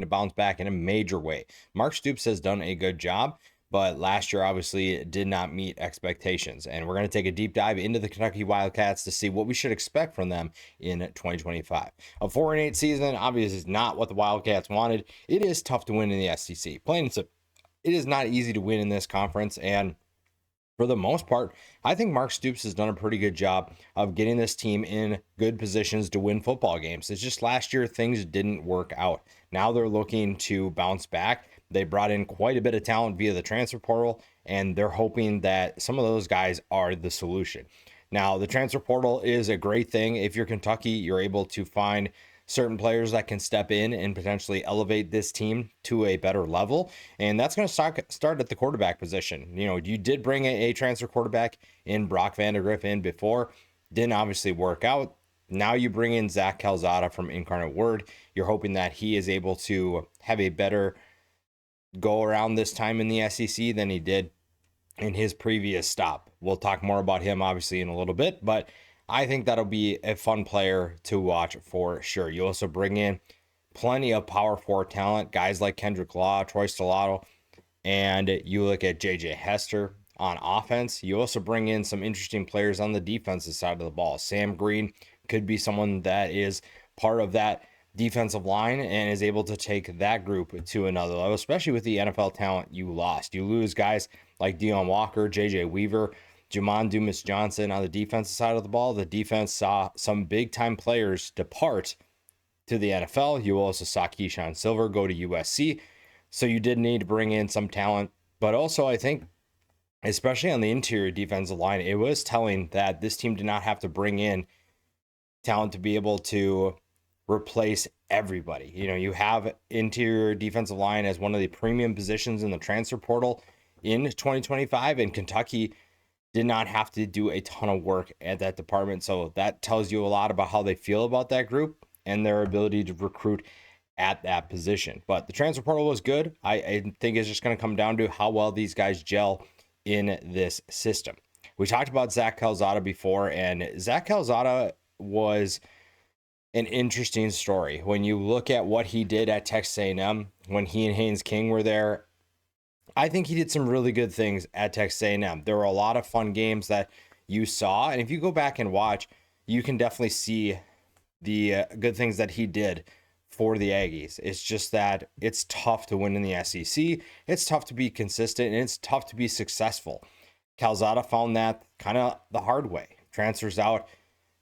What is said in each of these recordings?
to bounce back in a major way. Mark Stoops has done a good job, but last year obviously did not meet expectations. And we're going to take a deep dive into the Kentucky Wildcats to see what we should expect from them in 2025. A 4-8 season obviously is not what the Wildcats wanted. It is tough to win in the SEC. Plain and simple, it is not easy to win in this conference, and for the most part, I think Mark Stoops has done a pretty good job of getting this team in good positions to win football games. It's just last year things didn't work out. Now they're looking to bounce back. They brought in quite a bit of talent via the transfer portal, and they're hoping that some of those guys are the solution. Now, the transfer portal is a great thing. If you're Kentucky, you're able to find certain players that can step in and potentially elevate this team to a better level. And that's going to start at the quarterback position. You know, you did bring a transfer quarterback in Brock Vandegrift in before, didn't obviously work out. Now you bring in Zach Calzada from Incarnate Word. You're hoping that he is able to have a better go around this time in the SEC than he did in his previous stop. We'll talk more about him obviously in a little bit, but I think that'll be a fun player to watch for sure. You also bring in plenty of power forward talent, guys like Kendrick Law, Troy Stellato, and you look at JJ Hester on offense. You also bring in some interesting players on the defensive side of the ball. Sam Green could be someone that is part of that defensive line and is able to take that group to another level, especially with the NFL talent you lost. You lose guys like Deion Walker, JJ Weaver, Jamon Dumas Johnson on the defensive side of the ball. The defense saw some big time players depart to the NFL. You also saw Keyshawn Silver go to USC. So you did need to bring in some talent. But also, I think, especially on the interior defensive line, it was telling that this team did not have to bring in talent to be able to replace everybody. You know, you have interior defensive line as one of the premium positions in the transfer portal in 2025, and Kentucky did not have to do a ton of work at that department. So that tells you a lot about how they feel about that group and their ability to recruit at that position. But the transfer portal was good. I think it's just going to come down to how well these guys gel in this system. We talked about Zach Calzada before, and Zach Calzada was an interesting story. When you look at what he did at Texas A&M, when he and Haynes King were there, I think he did some really good things at Texas A&M. There were a lot of fun games that you saw, and if you go back and watch, you can definitely see the good things that he did for the Aggies. It's just that it's tough to win in the SEC. It's tough to be consistent, and it's tough to be successful. Calzada found that kind of the hard way. Transfers out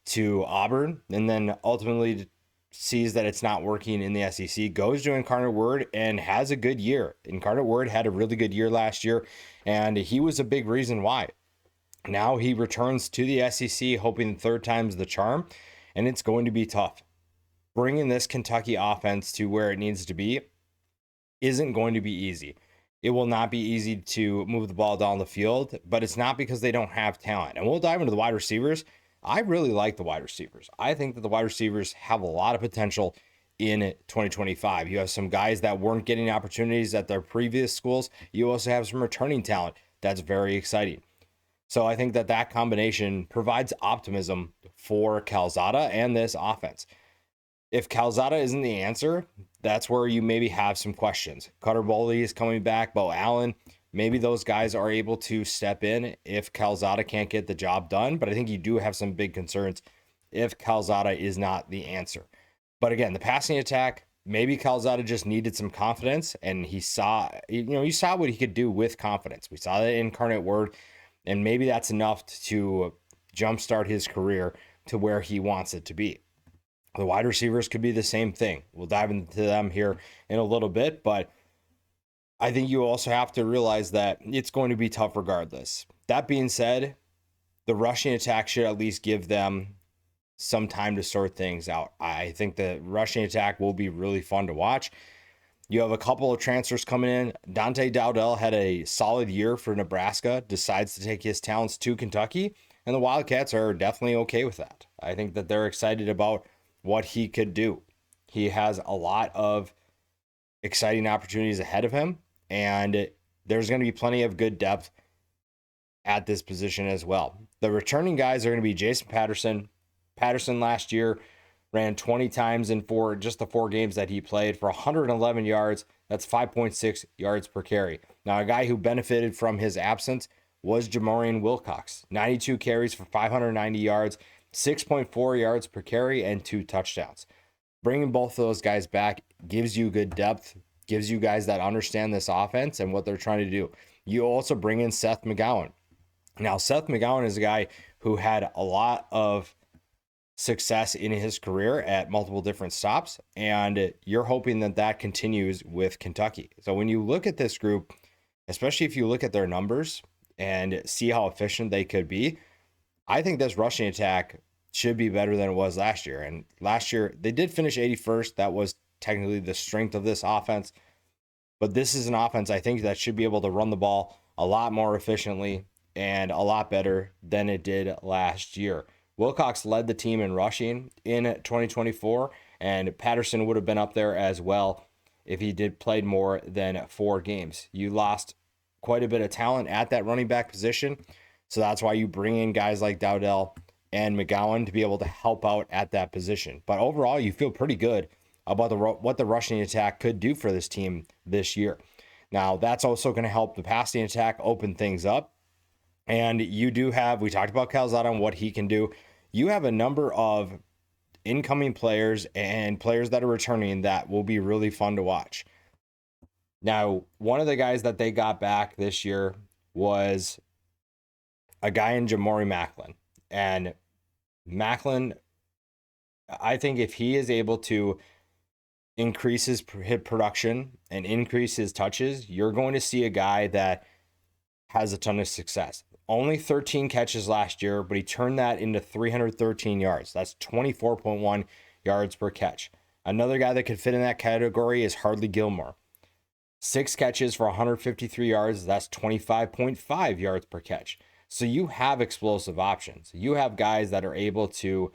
to Auburn, and then ultimately sees that it's not working in the SEC, goes to Incarnate Word and has a good year. Incarnate Word had a really good year last year, and he was a big reason why. Now he returns to the SEC, hoping the third time's the charm, and it's going to be tough. Bringing this Kentucky offense to where it needs to be isn't going to be easy. It will not be easy to move the ball down the field, but it's not because they don't have talent. And we'll dive into the wide receivers. I really like the wide receivers. I think that the wide receivers have a lot of potential in 2025. You have some guys that weren't getting opportunities at their previous schools. You also have some returning talent that's very exciting. So I think that that combination provides optimism for Calzada and this offense. If Calzada isn't the answer, that's where you maybe have some questions. Cutter Boley is coming back, Bo Allen. Maybe those guys are able to step in if Calzada can't get the job done. But I think you do have some big concerns if Calzada is not the answer. But again, the passing attack, maybe Calzada just needed some confidence, and you saw what he could do with confidence. We saw that Incarnate Word, and maybe that's enough to jumpstart his career to where he wants it to be. The wide receivers could be the same thing. We'll dive into them here in a little bit, but I think you also have to realize that it's going to be tough regardless. That being said, the rushing attack should at least give them some time to sort things out. I think the rushing attack will be really fun to watch. You have a couple of transfers coming in. Dante Dowdell had a solid year for Nebraska, decides to take his talents to Kentucky, and the Wildcats are definitely okay with that. I think that they're excited about what he could do. He has a lot of exciting opportunities ahead of him, and there's going to be plenty of good depth at this position as well. The returning guys are going to be Jason Patterson. Patterson last year ran 20 times in just the 4 games that he played for 111 yards. That's 5.6 yards per carry. Now, a guy who benefited from his absence was Jamorian Wilcox. 92 carries for 590 yards, 6.4 yards per carry, and 2 touchdowns. Bringing both of those guys back gives you good depth, gives you guys that understand this offense and what they're trying to do. You also bring in Seth McGowan. Now, Seth McGowan is a guy who had a lot of success in his career at multiple different stops, and you're hoping that that continues with Kentucky. So when you look at this group, especially if you look at their numbers and see how efficient they could be, I think this rushing attack should be better than it was last year. And last year, they did finish 81st. That was technically the strength of this offense. But this is an offense I think that should be able to run the ball a lot more efficiently and a lot better than it did last year. Wilcox led the team in rushing in 2024, and Patterson would have been up there as well if he did played more than 4 games. You lost quite a bit of talent at that running back position, so that's why you bring in guys like Dowdell and McGowan to be able to help out at that position. But overall, you feel pretty good about what the rushing attack could do for this team this year. Now, that's also going to help the passing attack open things up. And you do have, we talked about Calzada and what he can do. You have a number of incoming players and players that are returning that will be really fun to watch. Now, one of the guys that they got back this year was a guy in Jamori Macklin. And Macklin, I think if he is able to increase his production and increase his touches, you're going to see a guy that has a ton of success. Only 13 catches last year, but he turned that into 313 yards. That's 24.1 yards per catch. Another guy that could fit in that category is Hardly Gilmore. 6 catches for 153 yards. That's 25.5 yards per catch. So you have explosive options. You have guys that are able to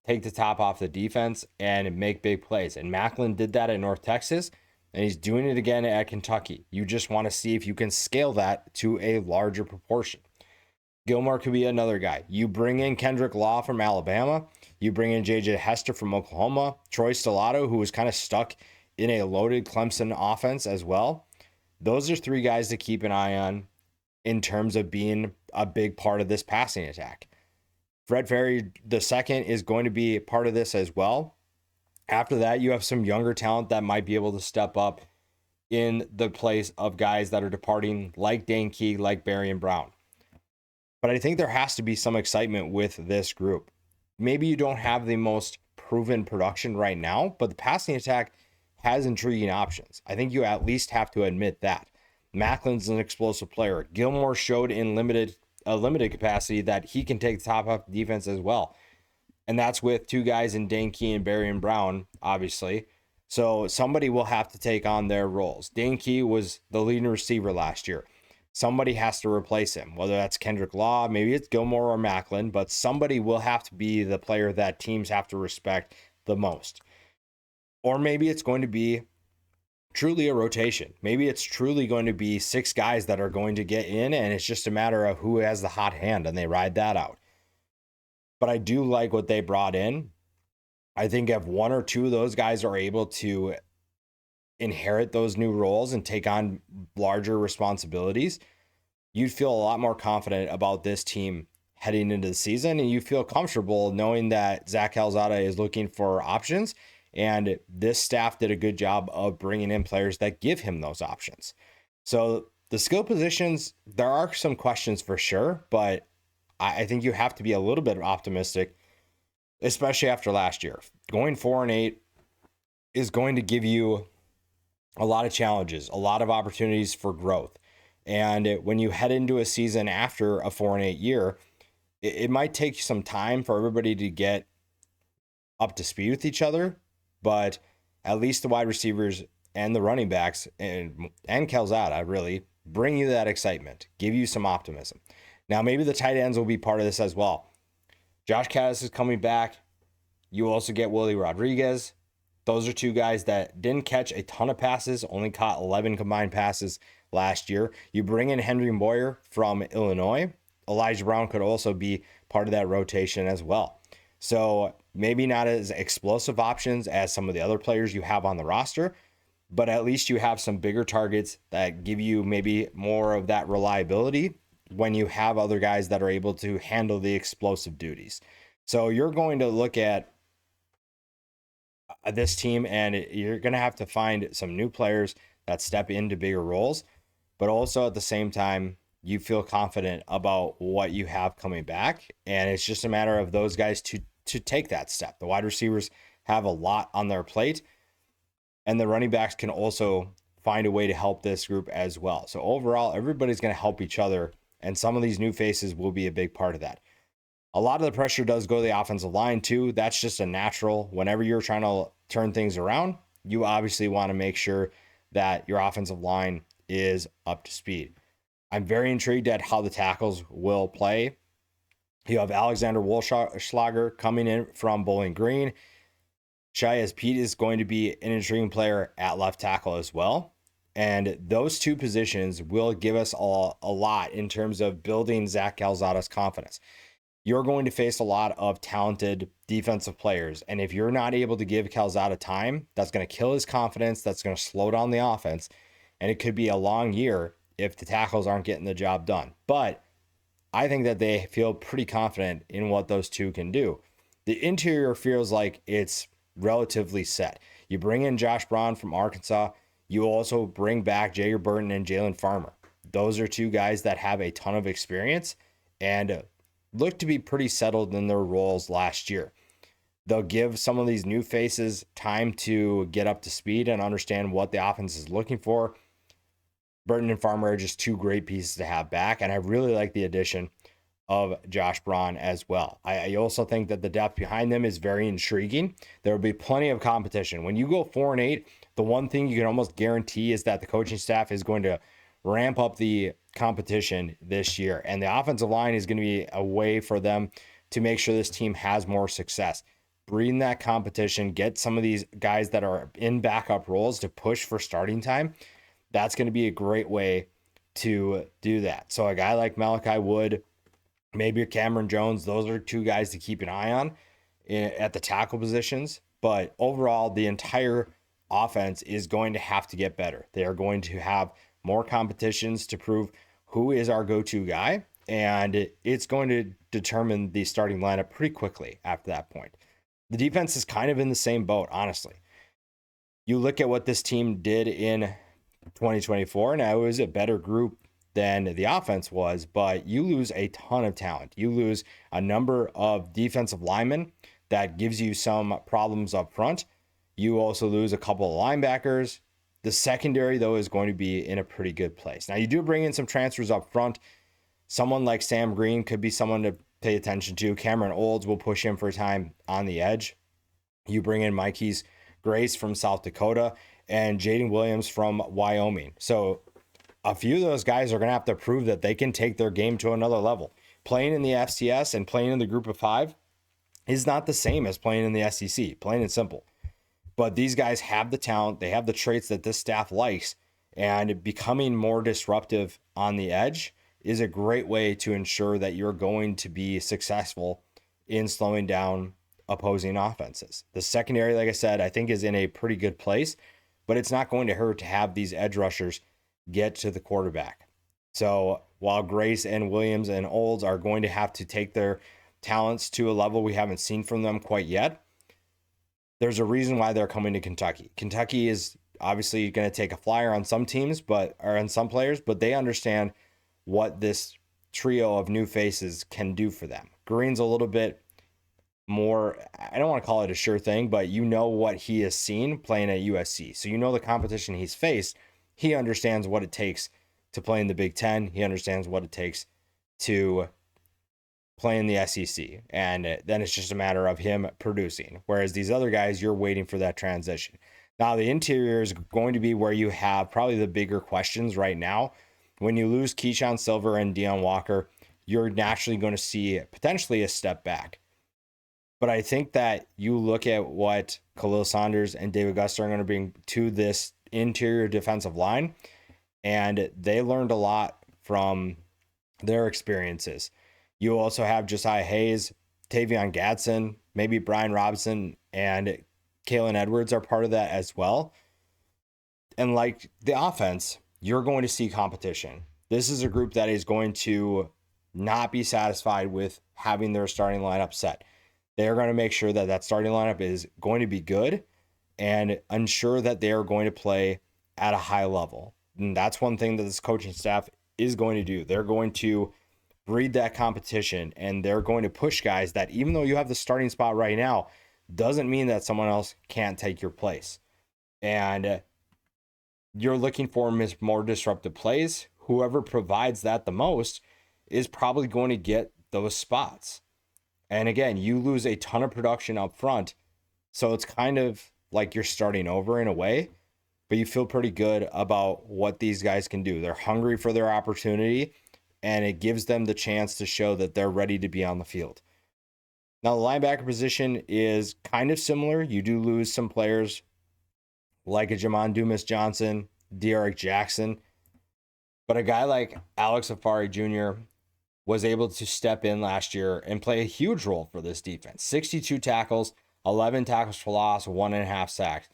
take the top off the defense and make big plays. And Macklin did that at North Texas, and he's doing it again at Kentucky. You just want to see if you can scale that to a larger proportion. Gilmore could be another guy. You bring in Kendrick Law from Alabama. You bring in J.J. Hester from Oklahoma. Troy Stellato, who was kind of stuck in a loaded Clemson offense as well. Those are 3 guys to keep an eye on in terms of being a big part of this passing attack. Fred Ferry II is going to be part of this as well. After that, you have some younger talent that might be able to step up in the place of guys that are departing, like Dane Key, like Barry and Brown. But I think there has to be some excitement with this group. Maybe you don't have the most proven production right now, but the passing attack has intriguing options. I think you at least have to admit that. Macklin's an explosive player. Gilmore showed in limited capacity that he can take the top off the defense as well. And that's with 2 guys in Dane Key and Barry and Brown, obviously. So somebody will have to take on their roles. Dane Key was the leading receiver last year. Somebody has to replace him, whether that's Kendrick Law, maybe it's Gilmore or Macklin, but somebody will have to be the player that teams have to respect the most. Or maybe it's going to be truly a rotation. Maybe it's truly going to be 6 guys that are going to get in, and it's just a matter of who has the hot hand, and they ride that out. But I do like what they brought in. I think if 1 or 2 of those guys are able to inherit those new roles and take on larger responsibilities, you'd feel a lot more confident about this team heading into the season, and you feel comfortable knowing that Zach Calzada is looking for options, and this staff did a good job of bringing in players that give him those options. So the skill positions, there are some questions for sure, but I think you have to be a little bit optimistic, especially after last year. Going 4-8 is going to give you a lot of challenges, a lot of opportunities for growth. And when you head into a season after a 4-8 year, it might take some time for everybody to get up to speed with each other, but at least the wide receivers and the running backs and Calzada really bring you that excitement, give you some optimism. Now, maybe the tight ends will be part of this as well. Josh Caddis is coming back. You also get Willie Rodriguez. Those are 2 guys that didn't catch a ton of passes, only caught 11 combined passes last year. You bring in Henry Boyer from Illinois. Elijah Brown could also be part of that rotation as well. So Maybe not as explosive options as some of the other players you have on the roster, but at least you have some bigger targets that give you maybe more of that reliability when you have other guys that are able to handle the explosive duties. So you're going to look at this team and you're going to have to find some new players that step into bigger roles, but also at the same time, you feel confident about what you have coming back. And it's just a matter of those guys to take that step. The wide receivers have a lot on their plate, and the running backs can also find a way to help this group as well. So overall, everybody's going to help each other, and some of these new faces will be a big part of that. A lot of the pressure does go to the offensive line too. That's just a natural. Whenever you're trying to turn things around, you obviously want to make sure that your offensive line is up to speed. I'm very intrigued at how the tackles will play. You have Alexander Wolschlager coming in from Bowling Green. Shiaz Pete is going to be an intriguing player at left tackle as well. And those two positions will give us a lot in terms of building Zach Calzada's confidence. You're going to face a lot of talented defensive players. And if you're not able to give Calzada time, that's going to kill his confidence. That's going to slow down the offense. And it could be a long year if the tackles aren't getting the job done. But I think that they feel pretty confident in what those two can do. The interior feels like it's relatively set. You bring in Josh Braun from Arkansas. You also bring back Jager Burton and Jalen Farmer. Those are two guys that have a ton of experience and look to be pretty settled in their roles last year. They'll give some of these new faces time to get up to speed and understand what the offense is looking for. Burton and Farmer are just two great pieces to have back, and I really like the addition of Josh Braun as well. I also think that the depth behind them is very intriguing. There will be plenty of competition. When you go 4-8, the one thing you can almost guarantee is that the coaching staff is going to ramp up the competition this year, and the offensive line is going to be a way for them to make sure this team has more success. Breeding that competition, get some of these guys that are in backup roles to push for starting time. That's going to be a great way to do that. So a guy like Malachi Wood, maybe Cameron Jones, those are two guys to keep an eye on at the tackle positions. But overall, the entire offense is going to have to get better. They are going to have more competitions to prove who is our go-to guy, and it's going to determine the starting lineup pretty quickly after that point. The defense is kind of in the same boat, honestly. You look at what this team did in 2024, now it was a better group than the offense was, but you lose a ton of talent. You lose a number of defensive linemen that gives you some problems up front. You also lose a couple of linebackers. The secondary, though, is going to be in a pretty good place. Now, you do bring in some transfers up front. Someone like Sam Green could be someone to pay attention to. Cameron Olds will push him for time on the edge. You bring in Mikey's Grace from South Dakota and Jaden Williams from Wyoming. So a few of those guys are going to have to prove that they can take their game to another level. Playing in the FCS and playing in the group of five is not the same as playing in the SEC, plain and simple. But these guys have the talent. They have the traits that this staff likes, and becoming more disruptive on the edge is a great way to ensure that you're going to be successful in slowing down opposing offenses. The secondary, like I said, I think is in a pretty good place, but it's not going to hurt to have these edge rushers get to the quarterback. So while Grace and Williams and Olds are going to have to take their talents to a level we haven't seen from them quite yet, there's a reason why they're coming to Kentucky. Kentucky is obviously going to take a flyer on some teams, or on some players, but they understand what this trio of new faces can do for them. Green's a little bit more, I don't want to call it a sure thing, but you know what he has seen playing at USC. So you know the competition he's faced. He understands what it takes to play in the Big Ten. He understands what it takes to play in the SEC. And then it's just a matter of him producing. Whereas these other guys, you're waiting for that transition. Now, the interior is going to be where you have probably the bigger questions right now. When you lose Keyshawn Silver and Deion Walker, you're naturally going to see potentially a step back. But I think that you look at what Khalil Saunders and David Guster are going to bring to this interior defensive line, and they learned a lot from their experiences. You also have Josiah Hayes Tavion Gadsden, maybe Brian Robinson and Kalen Edwards are part of that as well. And like the offense, you're going to see competition. This is a group that is going to not be satisfied with having their starting lineup set. They're going to make sure that that starting lineup is going to be good and ensure that they are going to play at a high level. And that's one thing that this coaching staff is going to do. They're going to breed that competition, and they're going to push guys that, even though you have the starting spot right now, doesn't mean that someone else can't take your place. And you're looking for more disruptive plays. Whoever provides that the most is probably going to get those spots. And again, you lose a ton of production up front. So it's kind of like you're starting over in a way, but you feel pretty good about what these guys can do. They're hungry for their opportunity, and it gives them the chance to show that they're ready to be on the field. Now, the linebacker position is kind of similar. You do lose some players like a Jamon Dumas-Johnson, De'Aaron Jackson, but a guy like Alex Afari Jr. was able to step in last year and play a huge role for this defense. 62 tackles, 11 tackles for loss, 1.5 sacks.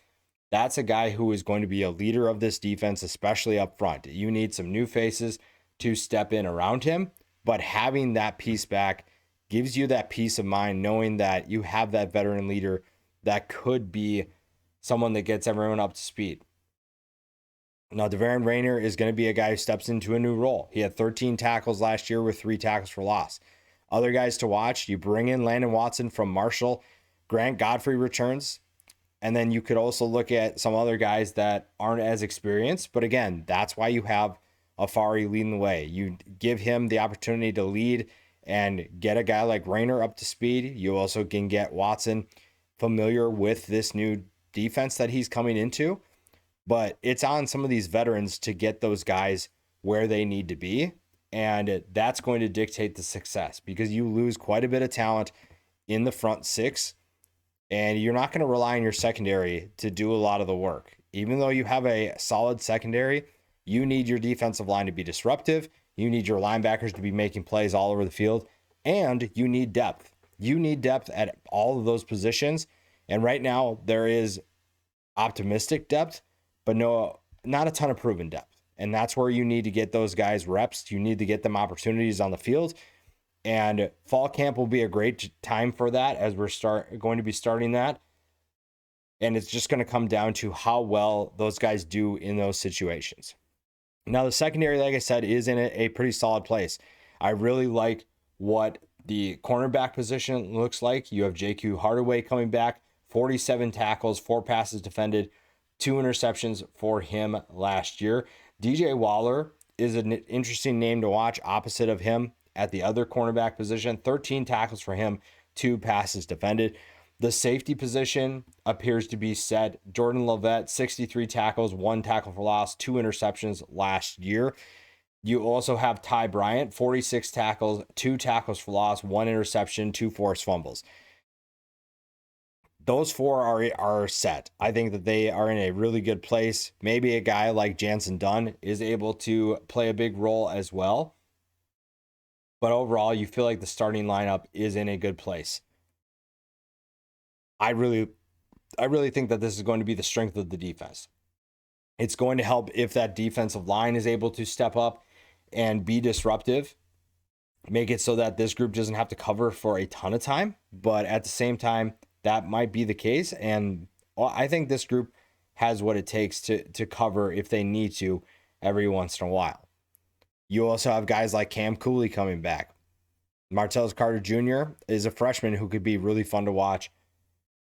That's a guy who is going to be a leader of this defense, especially up front. You need some new faces to step in around him, but having that piece back gives you that peace of mind, knowing that you have that veteran leader that could be someone that gets everyone up to speed. Now, Devaren Rayner is going to be a guy who steps into a new role. He had 13 tackles last year with 3 tackles for loss. Other guys to watch, you bring in Landon Watson from Marshall. Grant Godfrey returns. And then you could also look at some other guys that aren't as experienced. But again, that's why you have Afari leading the way. You give him the opportunity to lead and get a guy like Rayner up to speed. You also can get Watson familiar with this new defense that he's coming into. But it's on some of these veterans to get those guys where they need to be. And that's going to dictate the success, because you lose quite a bit of talent in the front six, and you're not going to rely on your secondary to do a lot of the work. Even though you have a solid secondary, you need your defensive line to be disruptive. You need your linebackers to be making plays all over the field, and you need depth. You need depth at all of those positions. And right now there is optimistic depth, but not a ton of proven depth. And that's where you need to get those guys reps. You need to get them opportunities on the field. And fall camp will be a great time for that, as we're going to be starting that. And it's just going to come down to how well those guys do in those situations. Now, the secondary, like I said, is in a pretty solid place. I really like what the cornerback position looks like. You have JQ Hardaway coming back, 47 tackles, 4 passes defended, 2 interceptions for him last year. DJ Waller is an interesting name to watch opposite of him at the other cornerback position. 13 tackles for him, 2 passes defended. The safety position appears to be set. Jordan Lovett, 63 tackles, 1 tackle for loss, 2 interceptions last year. You also have Ty Bryant, 46 tackles, 2 tackles for loss, 1 interception, 2 forced fumbles. Those 4 are set. I think that they are in a really good place. Maybe a guy like Jansen Dunn is able to play a big role as well. But overall, you feel like the starting lineup is in a good place. I really think that this is going to be the strength of the defense. It's going to help if that defensive line is able to step up and be disruptive, make it so that this group doesn't have to cover for a ton of time. But at the same time, that might be the case. And I think this group has what it takes to cover if they need to every once in a while. You also have guys like Cam Cooley coming back. Martellus Carter Jr. is a freshman who could be really fun to watch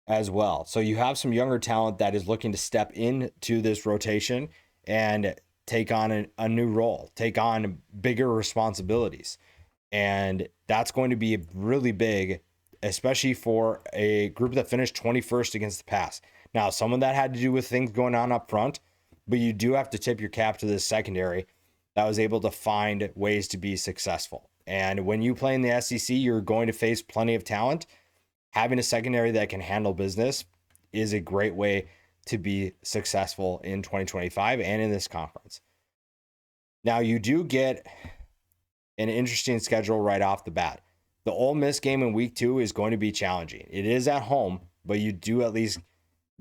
as well. So you have some younger talent that is looking to step into this rotation and take on a new role, take on bigger responsibilities. And that's going to be really big, especially for a group that finished 21st against the pass. Now, some of that had to do with things going on up front, but you do have to tip your cap to this secondary that was able to find ways to be successful. And when you play in the SEC, you're going to face plenty of talent. Having a secondary that can handle business is a great way to be successful in 2025 and in this conference. Now, you do get an interesting schedule right off the bat. The Ole Miss game in week 2 is going to be challenging. It is at home, but you do at least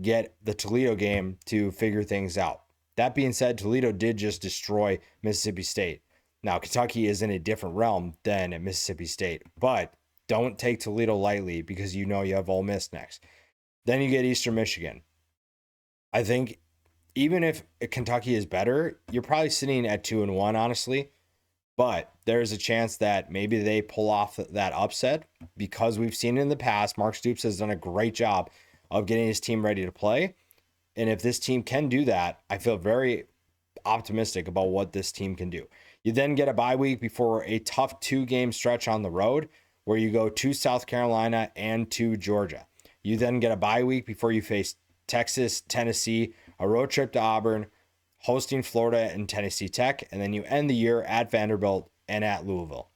get the Toledo game to figure things out. That being said, Toledo did just destroy Mississippi State. Now, Kentucky is in a different realm than Mississippi State, but don't take Toledo lightly because you know you have Ole Miss next. Then you get Eastern Michigan. I think even if Kentucky is better, you're probably sitting at 2-1, honestly. But there's a chance that maybe they pull off that upset because we've seen it in the past. Mark Stoops has done a great job of getting his team ready to play. And if this team can do that, I feel very optimistic about what this team can do. You then get a bye week before a tough 2-game stretch on the road where you go to South Carolina and to Georgia. You then get a bye week before you face Texas, Tennessee, a road trip to Auburn, hosting Florida and Tennessee Tech, and then you end the year at Vanderbilt and at Louisville.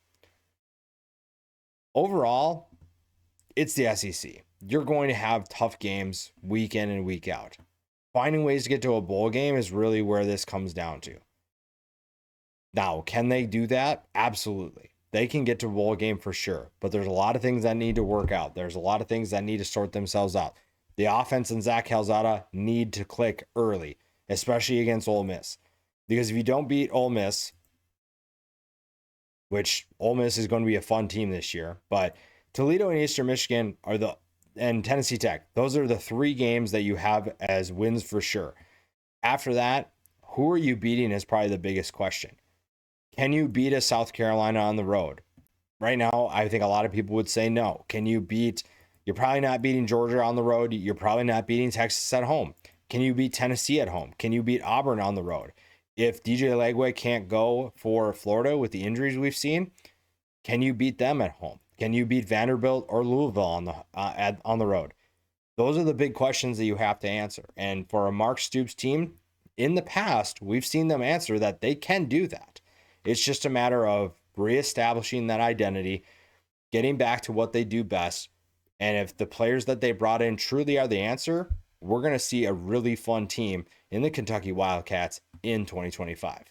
Overall, it's the SEC. You're going to have tough games week in and week out. Finding ways to get to a bowl game is really where this comes down to. Now, can they do that? Absolutely. They can get to a bowl game for sure, but there's a lot of things that need to work out. There's a lot of things that need to sort themselves out. The offense and Zach Calzada need to click early, especially against Ole Miss. Because if you don't beat Ole Miss, which Ole Miss is going to be a fun team this year, but Toledo and Eastern Michigan and Tennessee Tech, those are the 3 games that you have as wins for sure. After that, who are you beating is probably the biggest question. Can you beat a South Carolina on the road? Right now, I think a lot of people would say no. You're probably not beating Georgia on the road. You're probably not beating Texas at home. Can you beat Tennessee at home? Can you beat Auburn on the road? If DJ Legway can't go for Florida with the injuries we've seen, can you beat them at home? Can you beat Vanderbilt or Louisville on the road? Those are the big questions that you have to answer. And for a Mark Stoops team, in the past, we've seen them answer that they can do that. It's just a matter of reestablishing that identity, getting back to what they do best. And if the players that they brought in truly are the answer, we're going to see a really fun team in the Kentucky Wildcats in 2025.